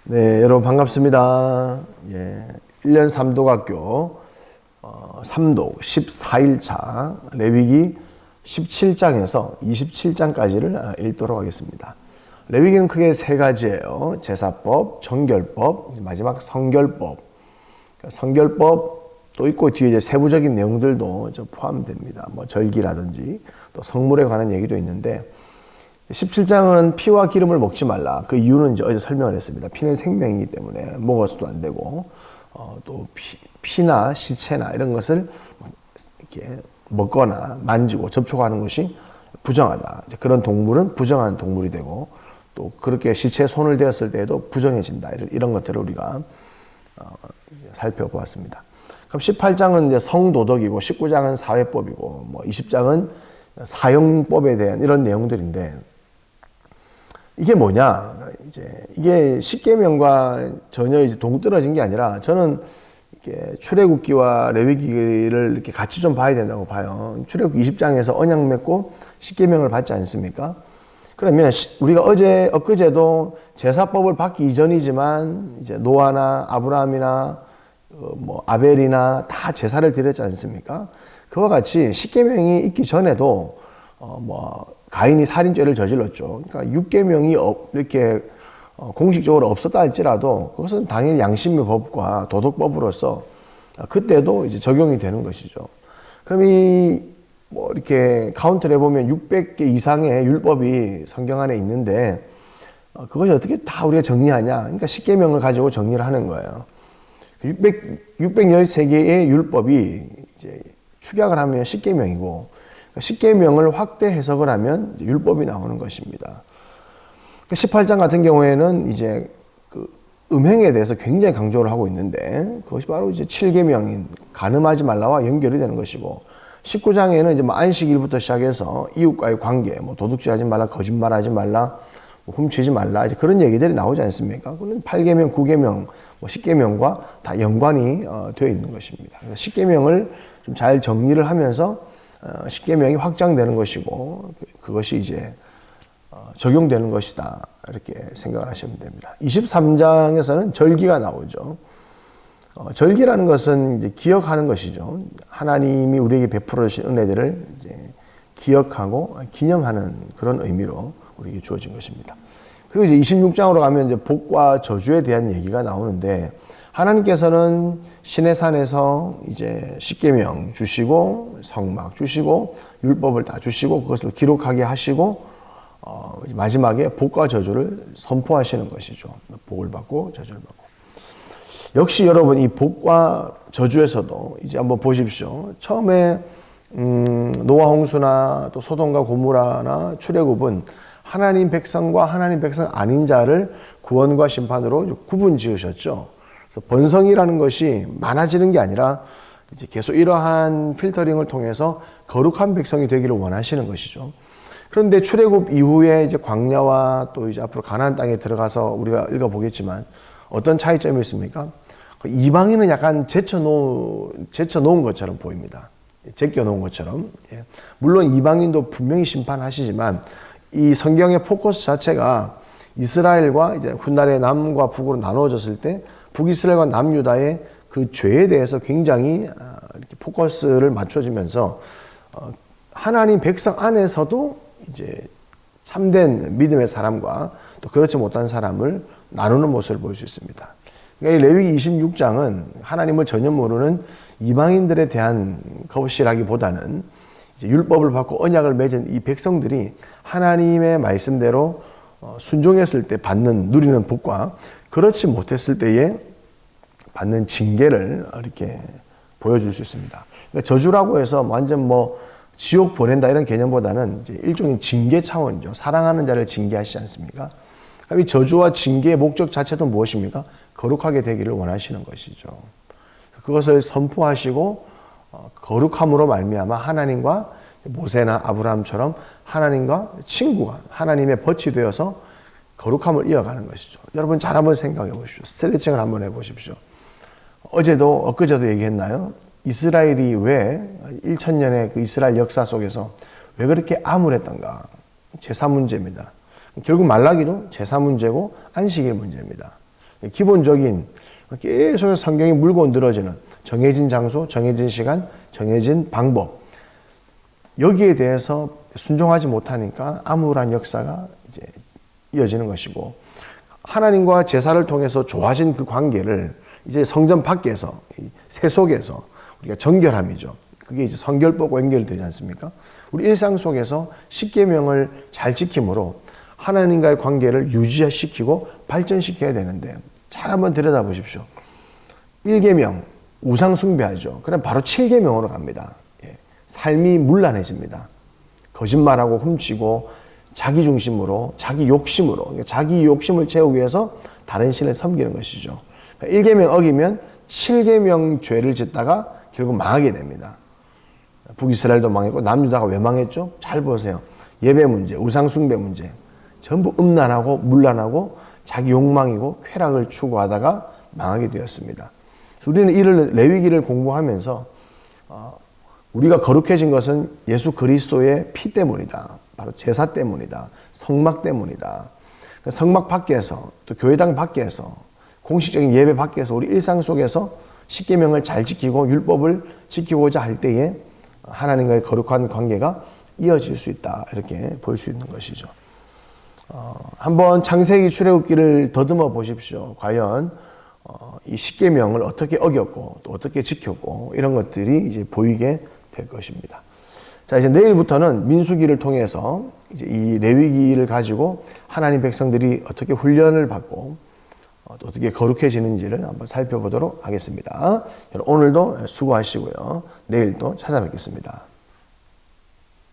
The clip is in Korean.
네, 여러분 반갑습니다. 예, 1년 삼독학교 3독 14일차 레위기 17장에서 27장까지를 읽도록 하겠습니다. 레위기는 크게 세 가지예요. 제사법, 정결법, 마지막 성결법. 성결법도 있고 뒤에 이제 세부적인 내용들도 포함됩니다. 뭐 절기라든지 또 성물에 관한 얘기도 있는데 17장은 피와 기름을 먹지 말라. 그 이유는 이제 어제 설명을 했습니다. 피는 생명이기 때문에 먹어서도 안 되고, 또 피나 시체나 이런 것을 이렇게 먹거나 만지고 접촉하는 것이 부정하다. 그런 동물은 부정한 동물이 되고, 또 그렇게 시체에 손을 대었을 때에도 부정해진다. 이런 것들을 우리가 살펴보았습니다. 그럼 18장은 이제 성도덕이고, 19장은 사회법이고, 뭐 20장은 사형법에 대한 이런 내용들인데, 이게 뭐냐? 이게 십계명과 전혀 이제 동떨어진 게 아니라 저는 이렇게 출애굽기와 레위기를 이렇게 같이 좀 봐야 된다고 봐요. 출애굽기 20장에서 언약 맺고 십계명을 받지 않습니까? 그러면 우리가 엊그제도 제사법을 받기 이전이지만 이제 노아나 아브라함이나 뭐 아벨이나 다 제사를 드렸지 않습니까? 그와 같이 십계명이 있기 전에도 가인이 살인죄를 저질렀죠. 그러니까 6계명이 이렇게 공식적으로 없었다 할지라도 그것은 당연히 양심의 법과 도덕법으로서 그때도 이제 적용이 되는 것이죠. 그럼 이렇게 카운트를 해보면 600개 이상의 율법이 성경 안에 있는데 그것이 어떻게 다 우리가 정리하냐? 그러니까 10계명을 가지고 정리를 하는 거예요. 613개의 율법이 이제 축약을 하면 10계명이고 10계명을 확대 해석을 하면 율법이 나오는 것입니다. 18장 같은 경우에는 이제 그 음행에 대해서 굉장히 강조를 하고 있는데 그것이 바로 이제 7계명인 간음하지 말라와 연결이 되는 것이고 19장에는 이제 뭐 안식일부터 시작해서 이웃과의 관계, 뭐 도둑질하지 말라, 거짓말하지 말라, 뭐 훔치지 말라 이제 그런 얘기들이 나오지 않습니까? 그는 8계명, 9계명, 뭐 10계명과 다 연관이 되어 있는 것입니다. 그래서 10계명을 좀 잘 정리를 하면서 10계명이 확장되는 것이고 그것이 이제 적용되는 것이다 이렇게 생각을 하시면 됩니다. 23장에서는 절기가 나오죠. 절기라는 것은 이제 기억하는 것이죠. 하나님이 우리에게 베풀어 주신 은혜들을 이제 기억하고 기념하는 그런 의미로 우리에게 주어진 것입니다. 그리고 이제 26장으로 가면 이제 복과 저주에 대한 얘기가 나오는데 하나님께서는 시내산에서 이제 십계명 주시고 성막 주시고 율법을 다 주시고 그것을 기록하게 하시고 마지막에 복과 저주를 선포하시는 것이죠. 복을 받고 저주를 받고. 역시 여러분 이 복과 저주에서도 이제 한번 보십시오. 처음에 노아 홍수나 또 소돔과 고모라나 출애굽은 하나님 백성과 하나님 백성 아닌 자를 구원과 심판으로 구분 지으셨죠. 그래서 번성이라는 것이 많아지는 게 아니라 이제 계속 이러한 필터링을 통해서 거룩한 백성이 되기를 원하시는 것이죠. 그런데 출애굽 이후에 이제 광야와 또 이제 앞으로 가나안 땅에 들어가서 우리가 읽어보겠지만 어떤 차이점이 있습니까? 이방인은 약간 제쳐놓은 것처럼 보입니다. 제껴놓은 것처럼. 물론 이방인도 분명히 심판하시지만 이 성경의 포커스 자체가 이스라엘과 이제 훗날에 남과 북으로 나누어졌을 때 북이스라엘과 남유다의 그 죄에 대해서 굉장히 이렇게 포커스를 맞춰지면서 하나님 백성 안에서도 이제 참된 믿음의 사람과 또 그렇지 못한 사람을 나누는 모습을 볼 수 있습니다. 그러니까 레위기 26장은 하나님을 전혀 모르는 이방인들에 대한 것이라기보다는 이제 율법을 받고 언약을 맺은 이 백성들이 하나님의 말씀대로 순종했을 때 누리는 복과 그렇지 못했을 때에 받는 징계를 이렇게 보여줄 수 있습니다. 그러니까 저주라고 해서 완전 지옥 보낸다 이런 개념보다는 이제 일종의 징계 차원이죠. 사랑하는 자를 징계하시지 않습니까? 그럼 이 저주와 징계의 목적 자체도 무엇입니까? 거룩하게 되기를 원하시는 것이죠. 그것을 선포하시고 거룩함으로 말미암아 하나님과 모세나 아브라함처럼 하나님과 친구가 하나님의 벗이 되어서 거룩함을 이어가는 것이죠. 여러분 잘 한번 생각해 보십시오. 스트레칭을 한번 해보십시오. 엊그제도 얘기했나요? 이스라엘이 왜 1000년의 그 이스라엘 역사 속에서 왜 그렇게 암울했던가? 제사 문제입니다. 결국 말라기도 제사 문제고 안식일 문제입니다. 기본적인 계속 성경이 물고 늘어지는 정해진 장소, 정해진 시간, 정해진 방법. 여기에 대해서 순종하지 못하니까 암울한 역사가 이제 이어지는 것이고, 하나님과 제사를 통해서 좋아진 그 관계를 이제 성전 밖에서, 세 속에서 우리가 정결함이죠. 그게 이제 성결법과 연결되지 않습니까? 우리 일상 속에서 십계명을 잘 지킴으로 하나님과의 관계를 유지시키고 발전시켜야 되는데, 잘 한번 들여다보십시오. 1계명 우상 숭배하죠. 그럼 바로 7계명으로 갑니다. 삶이 문란해집니다. 거짓말하고 훔치고 자기 중심으로, 자기 욕심으로, 그러니까 자기 욕심을 채우기 위해서 다른 신을 섬기는 것이죠. 1계명 어기면 7계명 죄를 짓다가 결국 망하게 됩니다. 북이스라엘도 망했고 남유다가 왜 망했죠? 잘 보세요. 예배 문제, 우상 숭배 문제, 전부 음란하고 문란하고 자기 욕망이고 쾌락을 추구하다가 망하게 되었습니다. 그래서 우리는 이를 레위기를 공부하면서 우리가 거룩해진 것은 예수 그리스도의 피 때문이다. 바로 제사 때문이다. 성막 때문이다. 성막 밖에서, 또 교회당 밖에서, 공식적인 예배 밖에서 우리 일상 속에서 십계명을 잘 지키고 율법을 지키고자 할 때에 하나님과의 거룩한 관계가 이어질 수 있다. 이렇게 볼 수 있는 것이죠. 한번 창세기 출애굽기를 더듬어 보십시오. 과연 이 십계명을 어떻게 어겼고 또 어떻게 지켰고 이런 것들이 이제 보이게 될 것입니다. 자, 이제 내일부터는 민수기를 통해서 이제 이 레위기를 가지고 하나님 백성들이 어떻게 훈련을 받고 또 어떻게 거룩해지는지를 한번 살펴보도록 하겠습니다. 여러분 오늘도 수고하시고요. 내일 또 찾아뵙겠습니다.